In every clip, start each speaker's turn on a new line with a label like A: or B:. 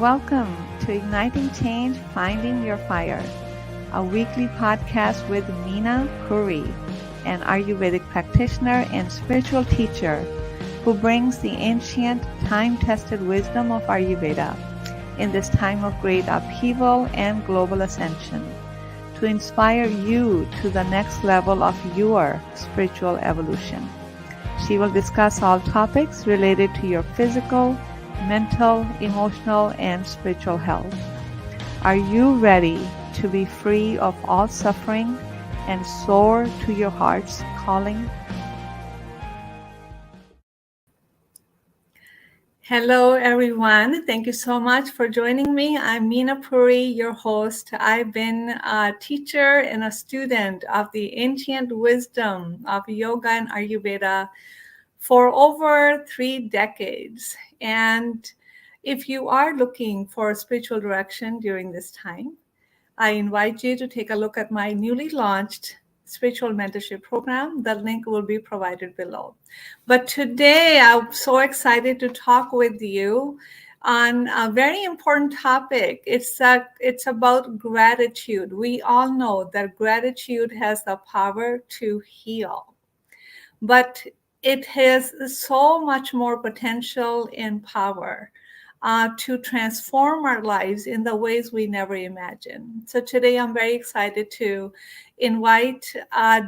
A: Welcome to Igniting Change, Finding Your Fire, a weekly podcast with Meena Puri, an Ayurvedic practitioner and spiritual teacher who brings the ancient, time-tested wisdom of Ayurveda in this time of great upheaval and global ascension to inspire you to the next level of your spiritual evolution. She will discuss all topics related to your physical, mental, emotional, and spiritual health. Are you ready to be free of all suffering and soar to your heart's calling? Hello, everyone. Thank you so much for joining me. I'm Meena Puri, your host. I've been a teacher and a student of the ancient wisdom of yoga and Ayurveda for over 3 decades. And if you are looking for spiritual direction during this time, I invite you to take a look at my newly launched spiritual mentorship program. The link will be provided below. But today I'm so excited to talk with you on a very important topic. It's about gratitude. We all know that gratitude has the power to heal, but it has so much more potential and power to transform our lives in the ways we never imagined. So today I'm very excited to invite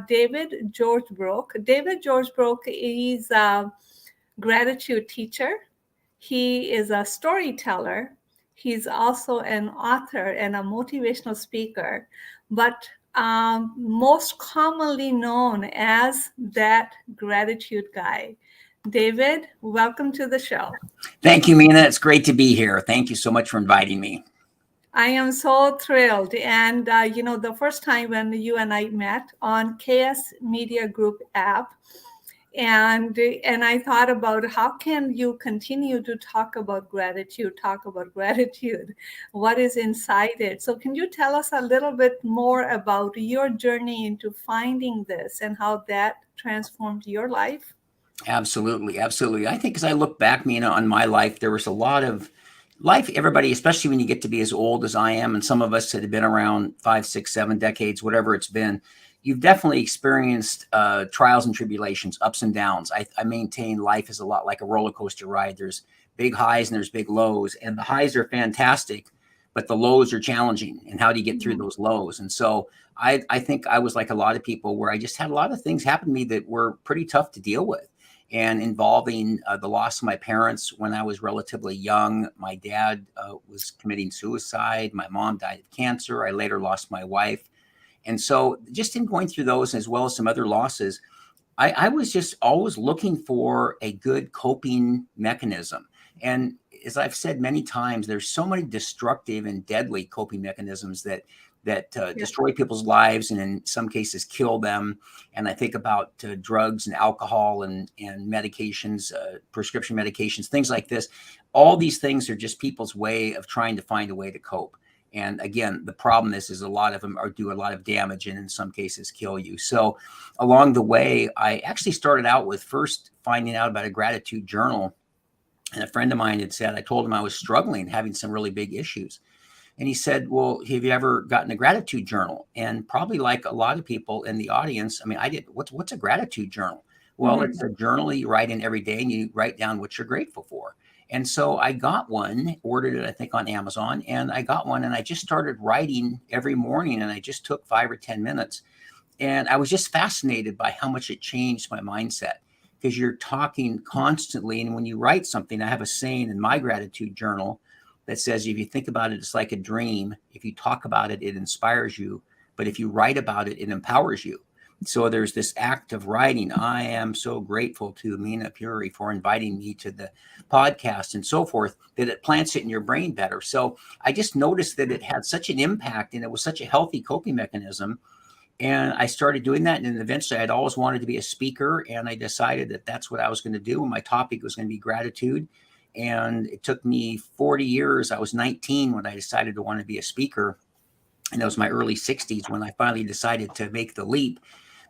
A: David George Brooke. David George Brooke is a gratitude teacher. He is a storyteller. He's also an author and a motivational speaker, but most commonly known as that gratitude guy. David, welcome to the show.
B: Thank you, Meena. It's great to be here. Thank you so much for inviting me.
A: I am so thrilled. And, the first time when you and I met on KS Media Group app, and I thought about how can you continue to talk about gratitude, what is inside it. So can you tell us a little bit more about your journey into finding this and how that transformed your life?
B: Absolutely. I think as I look back, Meena, on my life, there was a lot of life. Everybody, especially when you get to be as old as I am, and some of us that have been around 5, 6, 7 decades, whatever it's been, you've definitely experienced trials and tribulations, ups and downs. I maintain life is a lot like a roller coaster ride. There's big highs and there's big lows, and the highs are fantastic, but the lows are challenging. And how do you get through those lows? And so I think I was like a lot of people where I just had a lot of things happen to me that were pretty tough to deal with, and involving the loss of my parents when I was relatively young. My dad was committing suicide. My mom died of cancer. I later lost my wife. And so just in going through those, as well as some other losses, I was just always looking for a good coping mechanism. And as I've said many times, there's so many destructive and deadly coping mechanisms that destroy people's lives and in some cases kill them. And I think about drugs and alcohol and medications, prescription medications, things like this. All these things are just people's way of trying to find a way to cope. And again, the problem is a lot of them do a lot of damage and in some cases kill you. So along the way, I actually started out with first finding out about a gratitude journal. And a friend of mine had said, I told him I was struggling, having some really big issues. And he said, well, have you ever gotten a gratitude journal? And probably like a lot of people in the audience, I mean, I did, what's a gratitude journal? Well, it's a journal you write in every day and you write down what you're grateful for. And so I got one, ordered it, I think, on Amazon, and I got one and I just started writing every morning, and I just took 5 or 10 minutes. And I was just fascinated by how much it changed my mindset, because you're talking constantly. And when you write something, I have a saying in my gratitude journal that says, if you think about it, it's like a dream. If you talk about it, it inspires you. But if you write about it, it empowers you. So there's this act of writing. I am so grateful to Meena Puri for inviting me to the podcast and so forth, that it plants it in your brain better. So I just noticed that it had such an impact and it was such a healthy coping mechanism. And I started doing that. And then eventually I'd always wanted to be a speaker. And I decided that that's what I was going to do. And my topic was going to be gratitude. And it took me 40 years. I was 19 when I decided to want to be a speaker. And it was my early 60s when I finally decided to make the leap.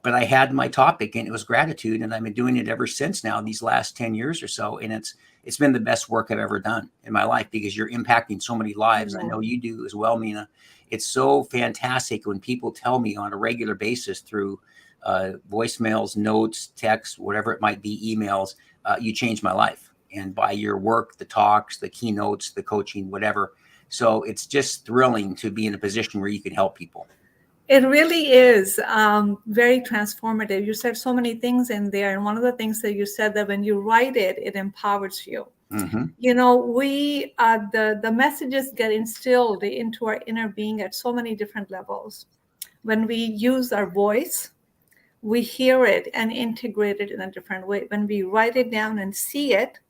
B: but I had my topic and it was gratitude. And I've been doing it ever since now, these last 10 years or so. And it's been the best work I've ever done in my life because you're impacting so many lives. I know you do as well, Mina. It's so fantastic when people tell me on a regular basis through voicemails, notes, texts, whatever it might be, emails, you changed my life. And by your work, the talks, the keynotes, the coaching, whatever. So it's just thrilling to be in a position where you can help people.
A: It really is very transformative. You said so many things in there. And one of the things that you said that when you write it, it empowers you.
B: Mm-hmm.
A: You know, we the messages get instilled into our inner being at so many different levels. When we use our voice, we hear it and integrate it in a different way. When we write it down and see it,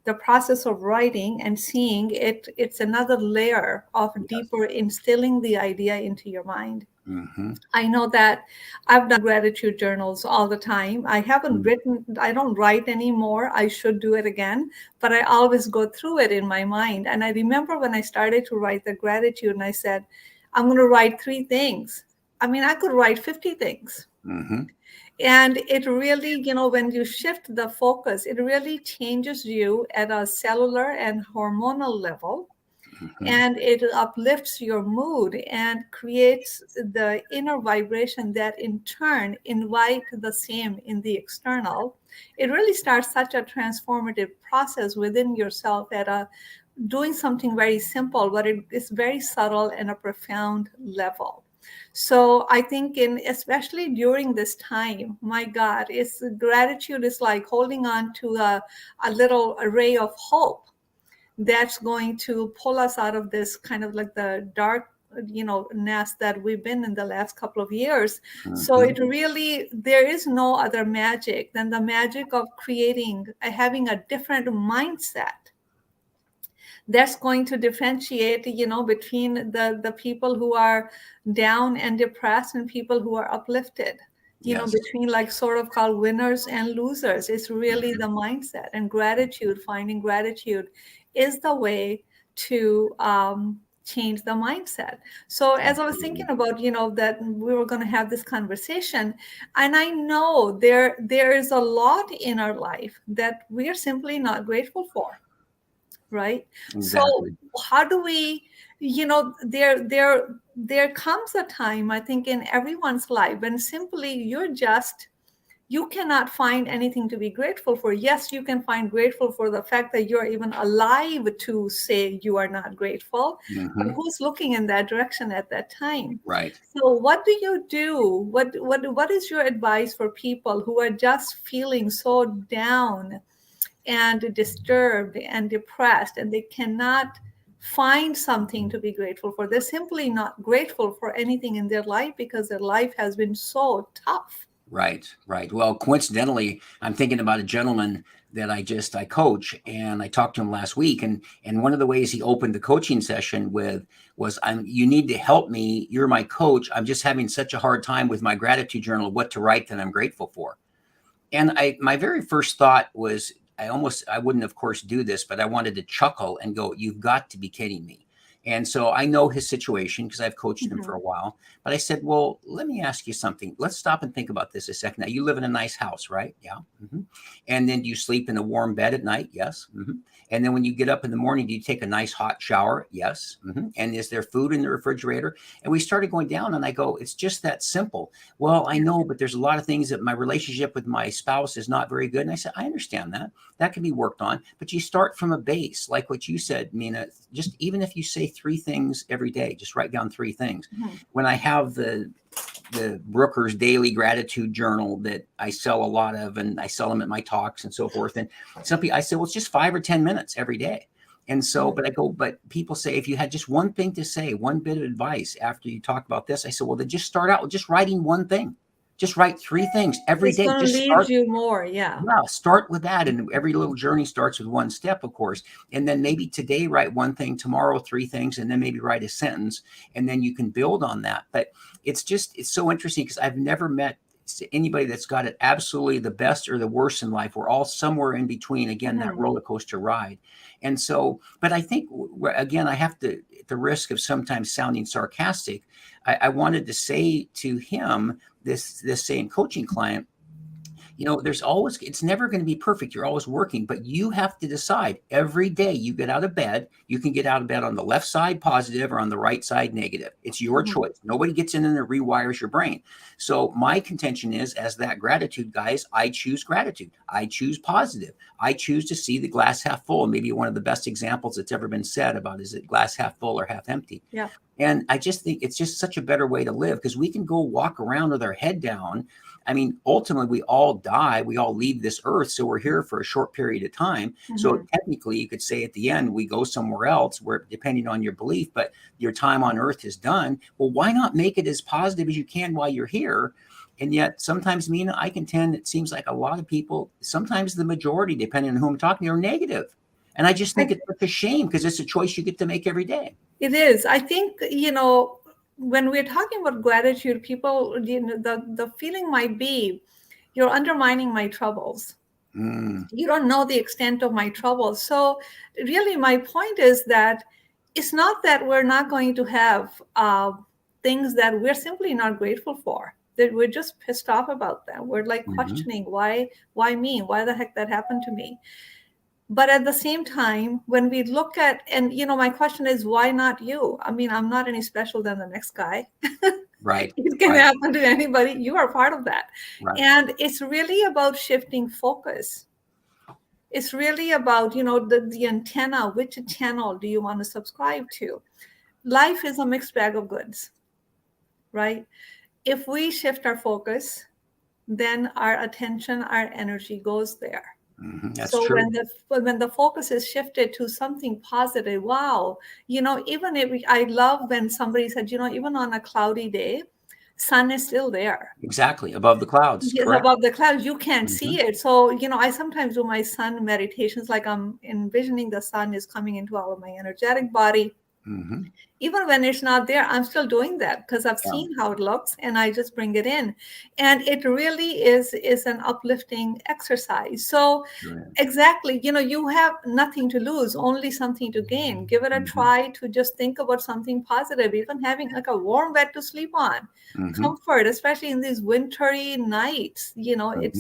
A: the process of writing and seeing it, it's another layer of deeper instilling the idea into your mind.
B: Mm-hmm.
A: I know that I've done gratitude journals all the time. I haven't written, I don't write anymore. I should do it again, but I always go through it in my mind. And I remember when I started to write the gratitude and I said, I'm going to write 3 things. I mean, I could write 50 things.
B: Mm-hmm.
A: And it really, you know, when you shift the focus, it really changes you at a cellular and hormonal level.
B: Mm-hmm.
A: And it uplifts your mood and creates the inner vibration that in turn invite the same in the external. It really starts such a transformative process within yourself at a doing something very simple, but it is very subtle and a profound level. So I think especially during this time, my God, gratitude is like holding on to a little array of hope that's going to pull us out of this kind of like the dark, you know, nest that we've been in the last couple of years.
B: Mm-hmm.
A: So it really, there is no other magic than the magic of creating, having a different mindset that's going to differentiate, you know, between the people who are down and depressed and people who are uplifted. You know, between like sort of called winners and losers. It's really the mindset, and gratitude, finding gratitude is the way to change the mindset. So as I was thinking about, you know, that we were going to have this conversation, and I know there is a lot in our life that we are simply not grateful for. Right.
B: Exactly.
A: So how do we, you know, there comes a time, I think, in everyone's life when simply you cannot find anything to be grateful for. Yes, you can find grateful for the fact that you're even alive to say you are not grateful.
B: Mm-hmm.
A: But who's looking in that direction at that time?
B: Right.
A: So what do you do? What is your advice for people who are just feeling so down and disturbed and depressed, and they cannot find something to be grateful for? They're simply not grateful for anything in their life because their life has been so tough.
B: Right. Well, coincidentally, I'm thinking about a gentleman that I coach, and I talked to him last week, and one of the ways he opened the coaching session with was, you need to help me. You're my coach. I'm just having such a hard time with my gratitude journal, what to write that I'm grateful for. And my very first thought was, I wouldn't, of course, do this, but I wanted to chuckle and go, you've got to be kidding me. And so I know his situation because I've coached him for a while. But I said, well, let me ask you something. Let's stop and think about this a second. Now, you live in a nice house, right? Yeah. Mm-hmm. And then do you sleep in a warm bed at night? Yes. Mm-hmm. And then when you get up in the morning, do you take a nice hot shower? Yes. Mm-hmm. And is there food in the refrigerator? And we started going down, and I go, it's just that simple. Well, I know, but there's a lot of things that my relationship with my spouse is not very good. And I said, I understand that. That can be worked on. But you start from a base, like what you said, Mina. Just even if you say 3 things every day, just write down 3 things. Mm-hmm. When I have the Brooker's Daily Gratitude Journal that I sell a lot of, and I sell them at my talks and so forth. And some people, I say, well, it's just 5 or 10 minutes every day. And so, but people say, if you had just one thing to say, one bit of advice after you talk about this, I said, well, then just start out with just writing one thing. Just write 3 things every day.
A: It's going to lead you more. Yeah.
B: Start with that. And every little journey starts with one step, of course. And then maybe today write 1 thing, tomorrow 3 things, and then maybe write a sentence. And then you can build on that. But it's so interesting because I've never met anybody that's got it absolutely the best or the worst in life. We're all somewhere in between, again, that
A: Mhm.
B: roller coaster ride. And so, but I think, again, I have to, at the risk of sometimes sounding sarcastic, I wanted to say to him, this same coaching client, there's always, it's never going to be perfect. You're always working, but you have to decide every day you get out of bed. You can get out of bed on the left side positive or on the right side negative. It's your
A: Mhm.
B: choice. Nobody gets in and rewires your brain. So my contention is, as that gratitude guys, I choose gratitude. I choose positive. I choose to see the glass half full. Maybe one of the best examples that's ever been said about, is it glass half full or half empty?
A: Yeah.
B: And I just think it's just such a better way to live, because we can go walk around with our head down. I mean, ultimately, we all die. We all leave this earth. So we're here for a short period of time. So
A: Mhm.
B: technically, you could say at the end, we go somewhere else, where, depending on your belief, but your time on earth is done. Well, why not make it as positive as you can while you're here? And yet sometimes, Mina, I contend it seems like a lot of people, sometimes the majority, depending on who I'm talking to, are negative. And I just think it's such a shame, because it's a choice you get to make every day.
A: It is. I think, when we're talking about gratitude, people, the feeling might be, you're undermining my troubles.
B: Mm,
A: You don't know the extent of my troubles. So, really, my point is that it's not that we're not going to have things that we're simply not grateful for. That we're just pissed off about them. We're like
B: mhm.
A: questioning why me? Why the heck that happened to me? But at the same time, when we look at, and my question is, why not you? I mean, I'm not any special than the next guy.
B: Right,
A: It can
B: right,
A: happen to anybody. You are part of that.
B: right.
A: And it's really about shifting focus. It's really about, the antenna. Which channel do you want to subscribe to? Life is a mixed bag of goods, right? If we shift our focus, then our attention, our energy goes there.
B: That's
A: So when
B: true.
A: the focus is shifted to something positive, wow, even if I love when somebody said, even on a cloudy day, sun is still there.
B: Exactly. Above the clouds.
A: Yes,
B: Correct.
A: above the clouds, you can't
B: Hmm.
A: see it. So, I sometimes do my sun meditations, like I'm envisioning the sun is coming into all of my energetic body.
B: Hmm.
A: Even when it's not there, I'm still doing that because I've
B: Yeah.
A: seen how it looks and I just bring it in. And it really is an uplifting exercise. So
B: Sure is.
A: exactly, you have nothing to lose, only something to gain. Give it a
B: Hmm.
A: try to just think about something positive, even having like a warm bed to sleep on.
B: Hmm.
A: Comfort, especially in these wintry nights,
B: Hmm.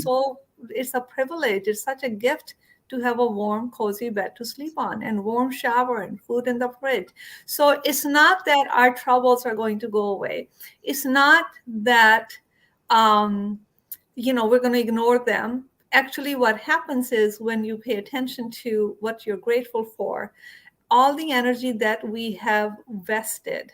A: it's a privilege. It's such a gift to have a warm, cozy bed to sleep on and warm shower and food in the fridge. So it's not that our troubles are going to go away. It's not that we're going to ignore them. Actually, what happens is when you pay attention to what you're grateful for, all the energy that we have vested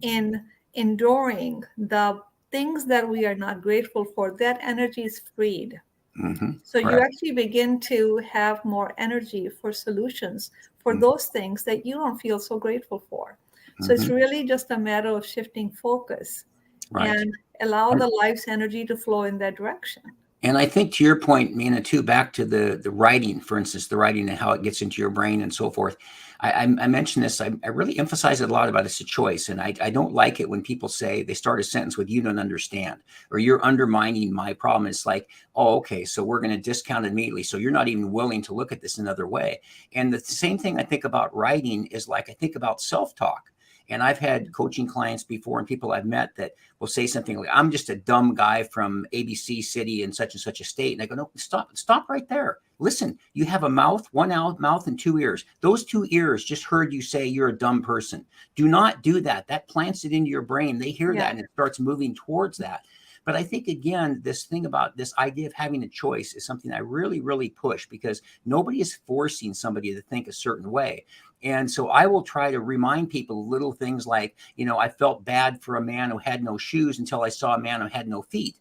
A: in enduring the things that we are not grateful for, that energy is freed.
B: Hmm.
A: So you
B: Correct.
A: actually begin to have more energy for solutions for
B: Hmm.
A: those things that you don't feel so grateful for. So it's
B: Hmm.
A: really just a matter of shifting focus
B: Right.
A: and allow
B: And,
A: the life's energy to flow in that direction.
B: and I think, to your point, Mina, too, back to the writing, for instance, the writing and how it gets into your brain and so forth. I mentioned this. I really emphasize it a lot about it's a choice. And I don't like it when people say, they start a sentence with, you don't understand, or you're undermining my problem. It's like, oh, okay, so we're going to discount it immediately. So you're not even willing to look at this another way. And the same thing I think about writing is, like, I think about self-talk. And I've had coaching clients before, and people I've met, that will say something like, I'm just a dumb guy from ABC city in such and such a state. And I go, no, stop right there. Listen, you have a mouth, mouth and two ears. Those two ears just heard you say you're a dumb person. Do not do that. That plants it into your brain. They hear
A: Yeah.
B: that and it starts moving towards that. But I think, again, this thing about this idea of having a choice is something I really, really push, because nobody is forcing somebody to think a certain way. And so I will try to remind people little things like, I felt bad for a man who had no shoes until I saw a man who had no feet.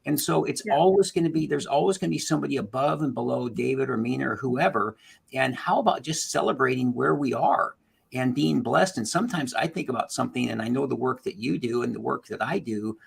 B: And so it's
A: Yeah.
B: always going to be, there's always going to be somebody above and below David or Mina or whoever. And how about just celebrating where we are and being blessed? And sometimes I think about something, and I know the work that you do and the work that I do,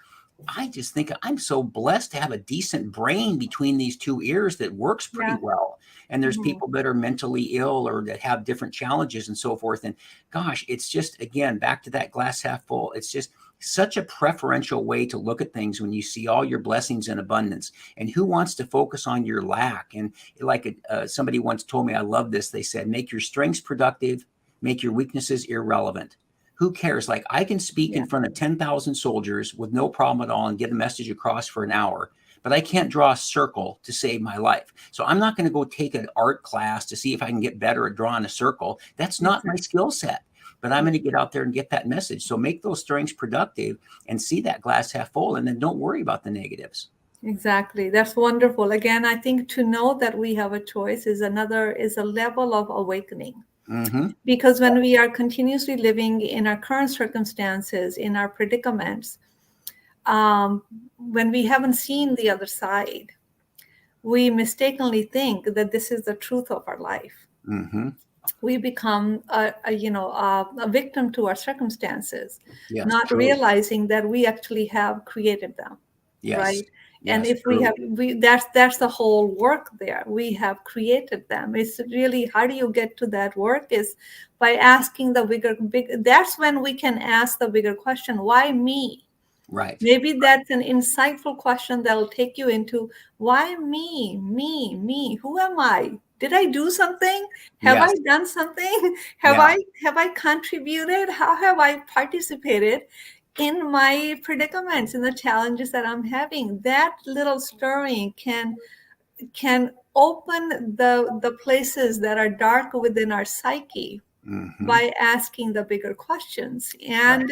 B: I just think I'm so blessed to have a decent brain between these two ears that works pretty
A: Yeah.
B: well. And there's
A: Mhm.
B: people that are mentally ill or that have different challenges and so forth. And gosh, it's just, again, back to that glass half full. It's just such a preferential way to look at things when you see all your blessings in abundance. And who wants to focus on your lack? And like somebody once told me, I love this. They said, make your strengths productive, make your weaknesses irrelevant. Who cares? Like, I can speak
A: Yeah.
B: in front of 10,000 soldiers with no problem at all and get a message across for an hour, but I can't draw a circle to save my life. So I'm not going to go take an art class to see if I can get better at drawing a circle. That's not my
A: Exactly.
B: skill set, but I'm going to get out there and get that message. So make those strengths productive and see that glass half full, and then don't worry about the negatives.
A: Exactly. That's wonderful. Again, I think to know that we have a choice is a level of awakening.
B: Mm-hmm.
A: Because when we are continuously living in our current circumstances, in our predicaments, when we haven't seen the other side, we mistakenly think that this is the truth of our life.
B: Mm-hmm.
A: We become a victim to our circumstances,
B: Yes,
A: not
B: true.
A: realizing that we actually have created them.
B: Yes.
A: Right. And
B: Yes,
A: if we
B: true.
A: have, that's the whole work there. We have created them. It's really, how do you get to that work is by asking that's when we can ask the bigger question, why me?
B: Right.
A: Maybe that's an insightful question that'll take you into, why me? Who am I? Did I do something? Have I
B: Yes.
A: done something? Have
B: Yeah.
A: I have I contributed? How have I participated in my predicaments, in the challenges that I'm having? That little stirring can open the places that are dark within our psyche
B: Mm-hmm.
A: by asking the bigger questions.
B: Right.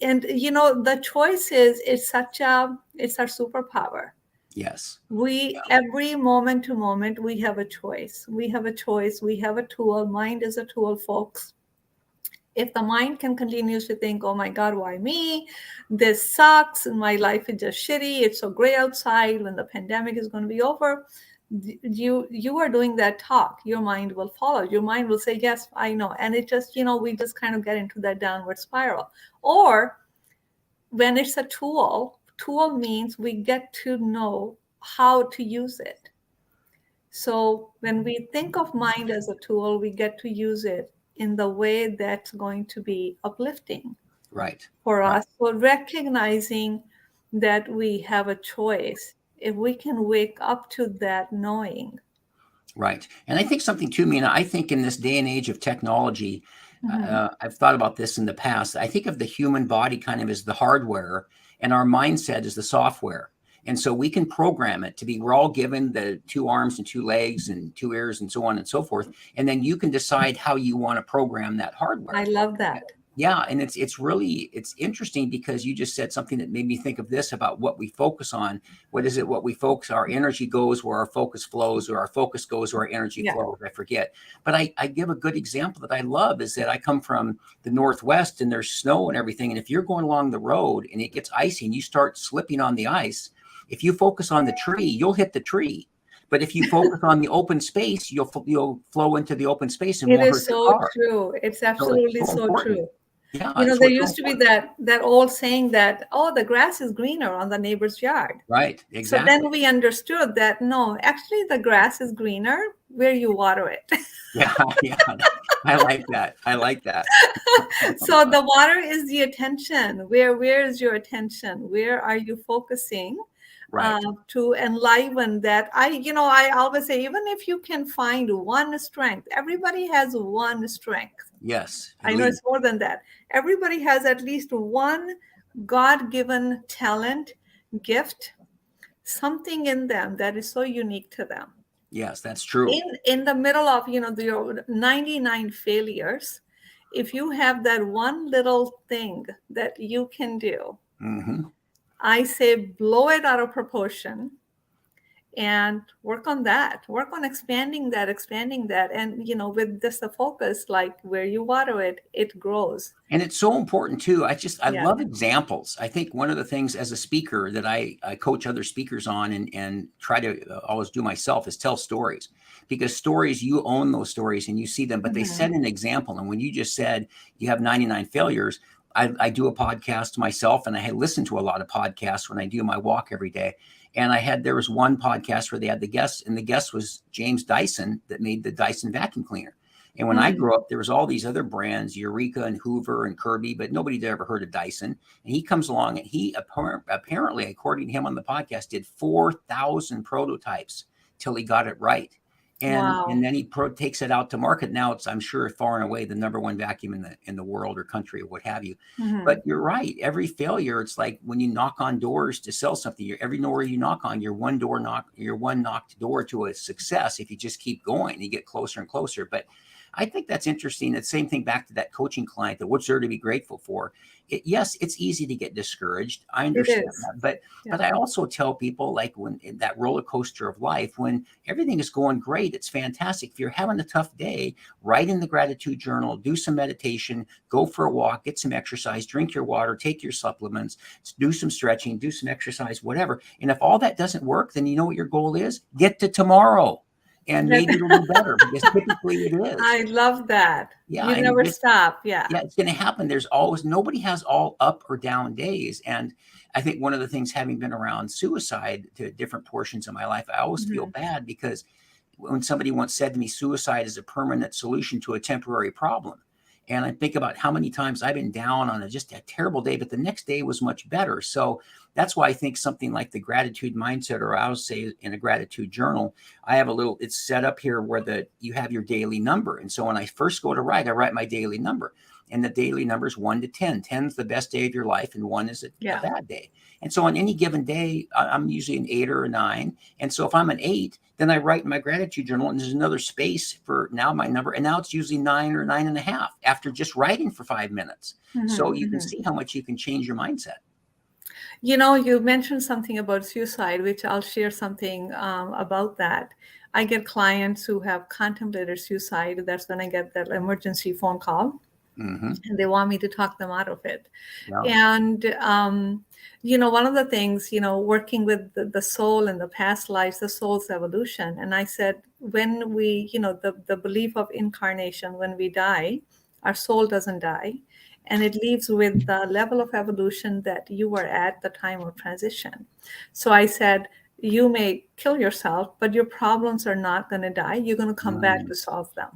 A: And the choice is, it's our superpower.
B: Yes.
A: We, every moment to moment, we have a choice. We have a tool. Mind is a tool, folks. If the mind can continuously think, oh my God, why me? This sucks. My life is just shitty. It's so gray outside. When the pandemic is going to be over, you are doing that talk. Your mind will follow. Your mind will say, yes, I know. And it just, we just kind of get into that downward spiral. Or when it's a tool means we get to know how to use it. So when we think of mind as a tool, we get to use it in the way that's going to be uplifting
B: Right.
A: for
B: Right.
A: us. So recognizing that we have a choice, if we can wake up to that knowing.
B: Right. And I think something too, Mina, I think in this day and age of technology,
A: Mhm.
B: I've thought about this in the past. I think of the human body kind of as the hardware and our mindset as the software. And so we can program it to be, we're all given the 2 arms and 2 legs and 2 ears and so on and so forth. And then you can decide how you want to program that
A: I
B: hardware.
A: love that.
B: Yeah, and it's interesting because you just said something that made me think of this about what we focus on. What is it? What we focus, our energy goes where our focus flows, or our focus goes where our energy
A: Yeah.
B: flows. I forget. But I give a good example that I love is that I come from the Northwest and there's snow and everything. And if you're going along the road and it gets icy and you start slipping on the ice, if you focus on the tree, you'll hit the tree. But if you focus on the open space, you'll flow into the open space and
A: It
B: won't
A: is
B: hurt your
A: so
B: car.
A: true. It's
B: So it's
A: absolutely
B: so
A: so
B: important.
A: true.
B: Yeah,
A: There
B: it's so
A: used to be
B: important.
A: that old saying that, oh, the grass is greener on the neighbor's yard.
B: Right,
A: So
B: exactly.
A: then we understood that no, actually the grass is greener where you water it.
B: Yeah, yeah. I like that. I like that.
A: So the water is the attention. Where is your attention? Where are you focusing
B: Right.
A: to enliven that? I always say, even if you can find one strength, everybody has one strength.
B: Yes, at
A: I know
B: least.
A: it's more than that. Everybody has at least one God-given talent, gift, something in them that is so unique to them.
B: Yes, that's true.
A: In the middle of the 99 failures, if you have that one little thing that you can do,
B: Hmm.
A: I say blow it out of proportion and work on that, work on expanding that. And with this a focus, like where you water it, it grows.
B: And it's so important too. I
A: Yeah.
B: love examples. I think one of the things as a speaker that I coach other speakers on and try to always do myself is tell stories, because stories, you own those stories and you see them, but they set
A: Mhm.
B: an example. And when you just said you have 99 failures, I do a podcast myself, and I listen to a lot of podcasts when I do my walk every day. And there was one podcast where they had the guest, and the guest was James Dyson, that made the Dyson vacuum cleaner. And when I grew up, there was all these other brands, Eureka and Hoover and Kirby, but nobody had ever heard of Dyson. And he comes along, and he apparently, according to him on the podcast, did 4,000 prototypes till he got it right. And then he takes it out to market. Now it's, I'm sure, far and away the number one vacuum in the world or country or what have you. But you're right. Every failure, it's like when you knock on doors to sell something. Every door you knock on, you're one knocked door to a success. If you just keep going, you get closer and closer. But I think that's interesting. The same thing back to that coaching client, that what's there to be grateful for? Yes, it's easy to get discouraged. I understand that. But I also tell people, like, when in that roller coaster of life, when everything is going great, it's fantastic. If you're having a tough day, write in the gratitude journal, do some meditation, go for a walk, get some exercise, drink your water, take your supplements, do some stretching, do some exercise, whatever. And if all that doesn't work, then you know what your goal is? Get to tomorrow. And maybe it'll be better, because typically it is.
A: I love that.
B: Yeah,
A: You never stop. Yeah,
B: it's going to happen. Nobody has all up or down days. And I think one of the things, having been around suicide to different portions of my life, I always feel bad, because when somebody once said to me, suicide is a permanent solution to a temporary problem. And I think about how many times I've been down on just a terrible day, but the next day was much better. So that's why I think something like the gratitude mindset, or I'll say in a gratitude journal, I have it's set up here where you have your daily number. And so when I first go to write, I write my daily number. And the daily number is 1 to 10. 10 is the best day of your life, and 1 is a bad day. And so on any given day, I'm usually an 8 or a 9. And so if I'm an 8, then I write in my gratitude journal, and there's another space for now my number. And now it's usually 9 or 9.5 after just writing for 5 minutes. So you can see how much you can change your mindset.
A: You know, you mentioned something about suicide, which I'll share something about that. I get clients who have contemplated suicide. That's when I get that emergency phone call. And they want me to talk them out of it. And, one of the things, working with the soul and the past lives, the soul's evolution. And I said, when we, the belief of incarnation, when we die, our soul doesn't die. And it leaves with the level of evolution that you were at the time of transition. So I said, you may kill yourself, but your problems are not going to die. You're going to come back to solve them.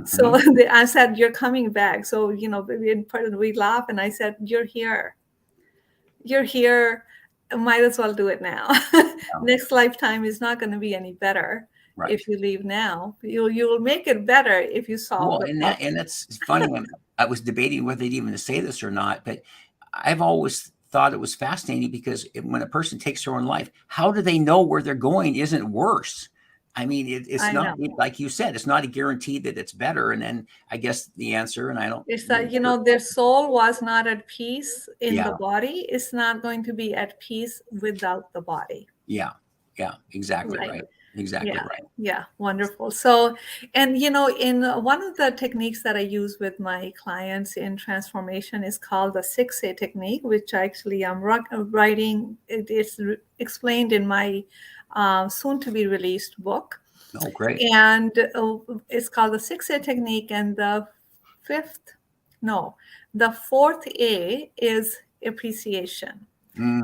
A: So I said, you're coming back. So, we laugh, and I said, you're here. You're here. Might as well do it now. Next lifetime is not going to be any better if you leave now. You'll make it better if you solve it.
B: And that's funny. I was debating whether even to say this or not, but I've always thought it was fascinating, because when a person takes their own life, how do they know where they're going isn't worse? I mean, it's not, like you said, it's not a guarantee that it's better. And then I guess the answer, and I don't.
A: It's that, their soul was not at peace in the body. It's not going to be at peace without the body.
B: Yeah, exactly right. Exactly right.
A: Yeah, wonderful. So, and in one of the techniques that I use with my clients in transformation is called the 6A technique, which actually I'm writing. It's explained in my soon to be released book.
B: Oh, great.
A: And it's called the 6A technique. And the fourth A is appreciation.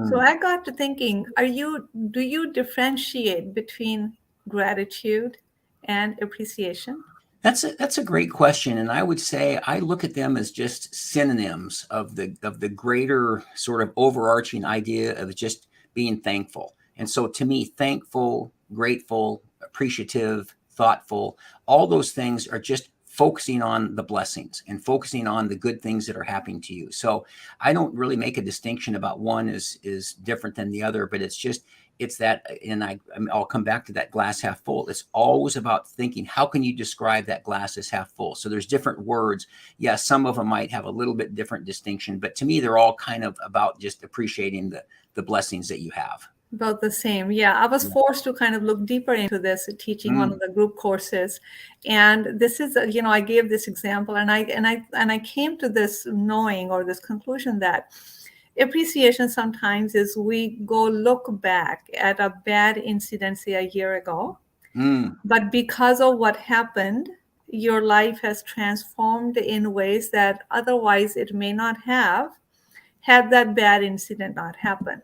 A: So I got to thinking, do you differentiate between gratitude and appreciation?
B: That's a great question. And I would say I look at them as just synonyms of the greater sort of overarching idea of just being thankful. And so to me, thankful, grateful, appreciative, thoughtful, all those things are just focusing on the blessings and focusing on the good things that are happening to you. So I don't really make a distinction about one is different than the other, but it's that, and I'll come back to that glass half full. It's always about thinking, how can you describe that glass as half full? So there's different words. Yeah, some of them might have a little bit different distinction, but to me, they're all kind of about just appreciating the blessings that you have.
A: About the same. Yeah, I was forced to kind of look deeper into this, teaching one of the group courses. And this is, I gave this example, and I came to this knowing, or this conclusion, that appreciation sometimes is we go look back at a bad incident, say a year ago, but because of what happened, your life has transformed in ways that otherwise it may not have had that bad incident not happened.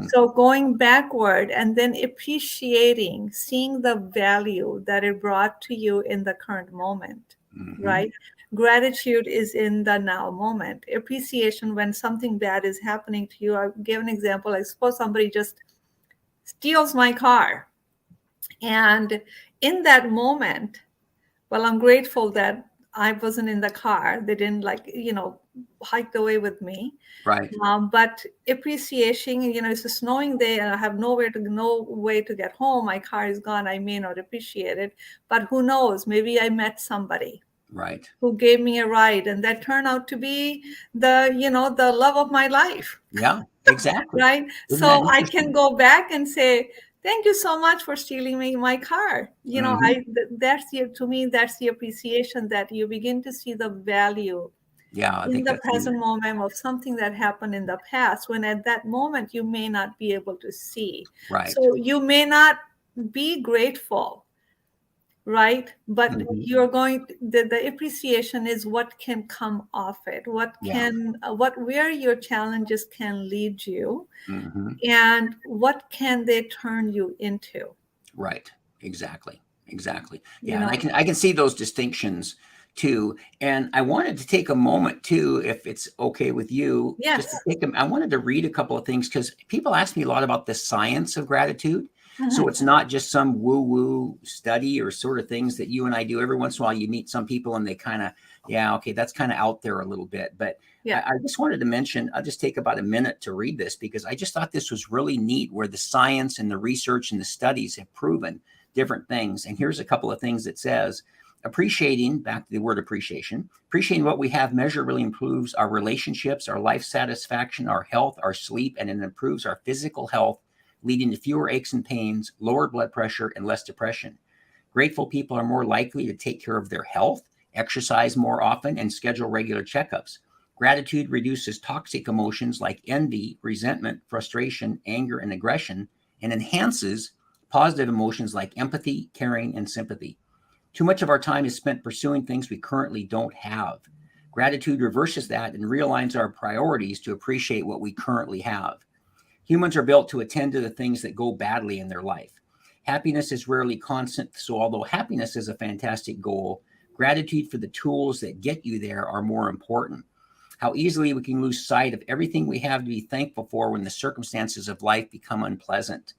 A: So going backward and then appreciating, seeing the value that it brought to you in the current moment, right? Gratitude is in the now moment. Appreciation when something bad is happening to you. I'll give an example. I suppose somebody just steals my car. And in that moment, well, I'm grateful that I wasn't in the car. They didn't hike away with me.
B: Right.
A: But appreciation, it's a snowing day and I have no way to get home. My car is gone. I may not appreciate it, but who knows? Maybe I met somebody
B: Right.
A: who gave me a ride, and that turned out to be the love of my life.
B: Yeah, exactly.
A: Right.
B: Isn't that
A: So I can
B: interesting?
A: go back and say, thank you so much for stealing me my car. To me, that's the appreciation, that you begin to see the value
B: Yeah, I
A: in
B: think
A: the
B: that's
A: present moment of something that happened in the past, when at that moment you may not be able to see.
B: right.
A: So you may not be grateful, right? But you're the appreciation is what can come off it,
B: Yeah.
A: where your challenges can lead you,
B: hmm
A: and what can they turn you into,
B: Right. Exactly. Exactly.
A: you
B: Yeah, and
A: know?
B: I can see those distinctions too. And I wanted to take a moment too, if it's okay with you, just to
A: Yes.
B: take I wanted to read a couple of things because people ask me a lot about the science of gratitude. So
A: Mhm.
B: it's not just some woo-woo study or sort of things that you and I do. Every once in a while you meet some people and they kind of, yeah, okay, that's kind of out there a little bit. But
A: Yeah.
B: I just wanted to mention, I'll just take about a minute to read this because I just thought this was really neat, where the science and the research and the studies have proven different things. And here's a couple of things it says. Appreciating, back to the word appreciation, appreciating what we have measurably improves our relationships, our life satisfaction, our health, our sleep, and it improves our physical health, leading to fewer aches and pains, lower blood pressure, and less depression. Grateful people are more likely to take care of their health, exercise more often, and schedule regular checkups. Gratitude reduces toxic emotions like envy, resentment, frustration, anger, and aggression, and enhances positive emotions like empathy, caring, and sympathy. Too much of our time is spent pursuing things we currently don't have. Gratitude reverses that and realigns our priorities to appreciate what we currently have. Humans are built to attend to the things that go badly in their life. Happiness is rarely constant, so although happiness is a fantastic goal, gratitude for the tools that get you there are more important. How easily we can lose sight of everything we have to be thankful for when the circumstances of life become unpleasant.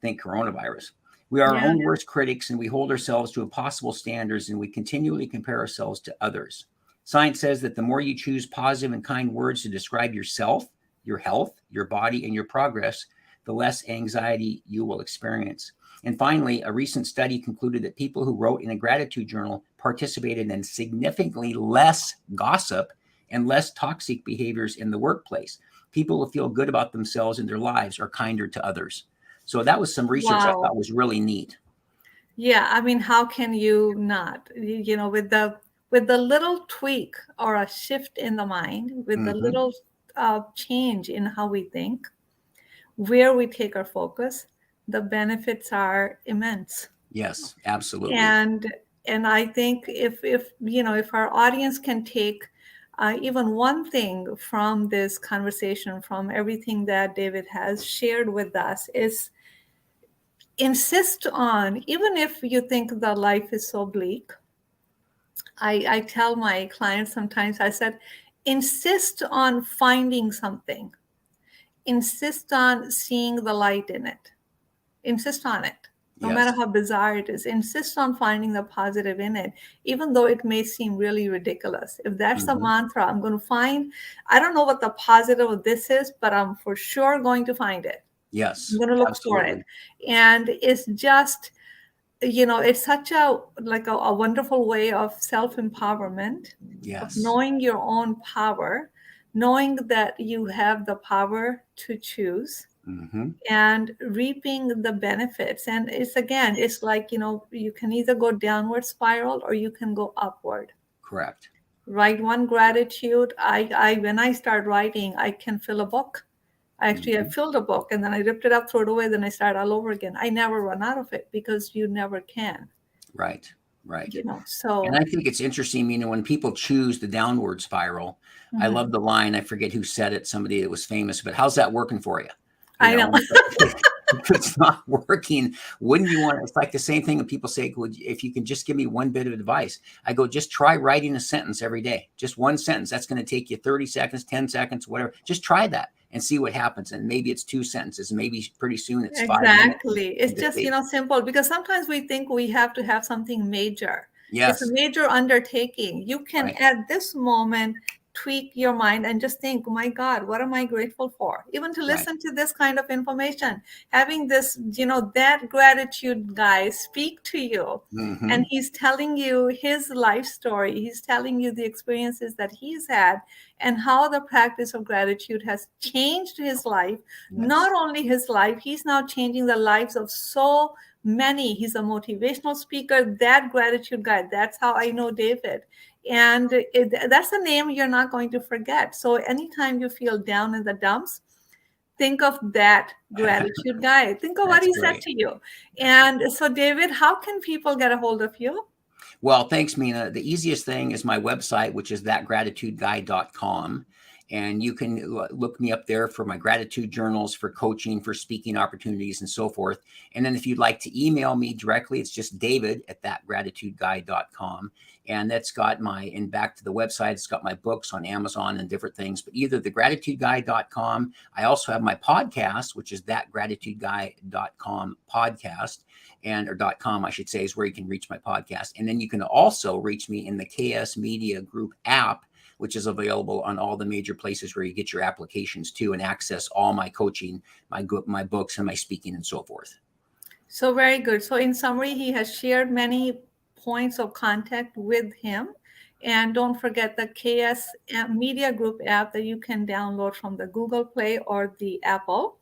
B: Think coronavirus. We are our
A: Yeah.
B: own worst critics and we hold ourselves to impossible standards and we continually compare ourselves to others. Science says that the more you choose positive and kind words to describe yourself, your health, your body, and your progress, the less anxiety you will experience. And finally, a recent study concluded that people who wrote in a gratitude journal participated in significantly less gossip and less toxic behaviors in the workplace. People who feel good about themselves and their lives are kinder to others. So that was some research I
A: Wow.
B: thought was really neat.
A: Yeah, I mean, how can you not? With the little tweak or a shift in the mind, with the
B: hmm
A: little change in how we think, where we take our focus, the benefits are immense.
B: Yes, absolutely.
A: And I think if our audience can take even one thing from this conversation, from everything that David has shared with us, is insist on, even if you think that life is so bleak. I tell my clients sometimes, I said, insist on finding something, insist on seeing the light in it, insist on it. No matter
B: Yes.
A: how bizarre it is, insist on finding the positive in it, even though it may seem really ridiculous. If that's the
B: hmm
A: mantra, I'm going to find, I don't know what the positive of this is, but I'm for sure going to find it. I'm
B: Yes,
A: going to look for it.
B: absolutely.
A: And it's just, it's such a wonderful way of self-empowerment, of
B: Yes.
A: knowing your own power, knowing that you have the power to choose
B: hmm
A: and reaping the benefits. And it's like, you can either go downward spiral or you can go upward.
B: Correct.
A: Write one gratitude. I when I start writing, I can fill a book. I
B: hmm
A: filled a book and then I ripped it up, threw it away, then I start all over again. I never run out of it because you never can.
B: Right. Right.
A: you know.
B: And
A: So
B: I think it's interesting, when people choose the downward spiral, I love the line, I forget who said it, somebody that was famous, but how's that working for you?
A: I know.
B: If it's not working, wouldn't you want, it's like the same thing when people say, well, if you can just give me one bit of advice, I go, just try writing a sentence every day, just one sentence. That's going to take you 30 seconds, 10 seconds, whatever. Just try that and see what happens. And maybe it's 2 sentences. Maybe pretty soon it's 5 minutes.
A: Exactly. It's just, simple, because sometimes we think we have to have something major. It's a
B: Yes.
A: major undertaking. You can,
B: Right.
A: at this moment, tweak your mind and just think, oh my God, what am I grateful for? Even to listen to this kind of information, having this, that gratitude guy speak to you. And he's telling you his life story. He's telling you the experiences that he's had and how the practice of gratitude has changed his life.
B: Yes.
A: Not only his life, he's now changing the lives of so many. He's a motivational speaker, that gratitude guy. That's how I know David. And that's a name you're not going to forget. So anytime you feel down in the dumps, think of that gratitude guy. Think of what he said to you. And so, David, how can people get a hold of you?
B: Well, thanks, Mina. The easiest thing is my website, which is thatgratitudeguy.com. And you can look me up there for my gratitude journals, for coaching, for speaking opportunities, and so forth. And then if you'd like to email me directly, it's just david@thatgratitudeguy.com. And that's got and back to the website, it's got my books on Amazon and different things. But either thegratitudeguy.com, I also have my podcast, which is thatgratitudeguy.com podcast. Or .com, I should say, is where you can reach my podcast. And then you can also reach me in the KS Media Group app, which is available on all the major places where you get your applications to and access all my coaching, my books, and my speaking, and so forth.
A: So very good. So in summary, he has shared many points of contact with him. And don't forget the KS Media Group app that you can download from the Google Play or the Apple.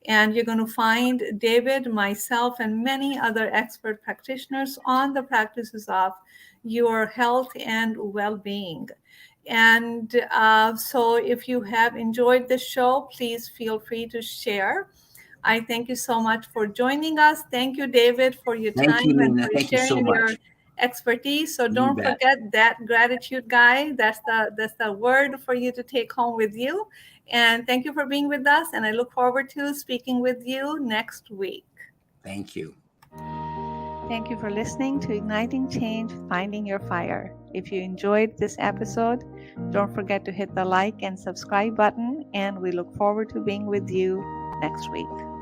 A: And you're going to find David, myself, and many other expert practitioners on the practices of your health and well-being. And so if you have enjoyed the show, please feel free to share. I thank you so much for joining us. Thank you, David, for your time and for sharing your expertise. So don't forget that gratitude guy. That's the word for you to take home with you. And thank you for being with us. And I look forward to speaking with you next week.
B: Thank you.
A: Thank you for listening to Igniting Change, Finding Your Fire. If you enjoyed this episode, don't forget to hit the like and subscribe button. And we look forward to being with you next week.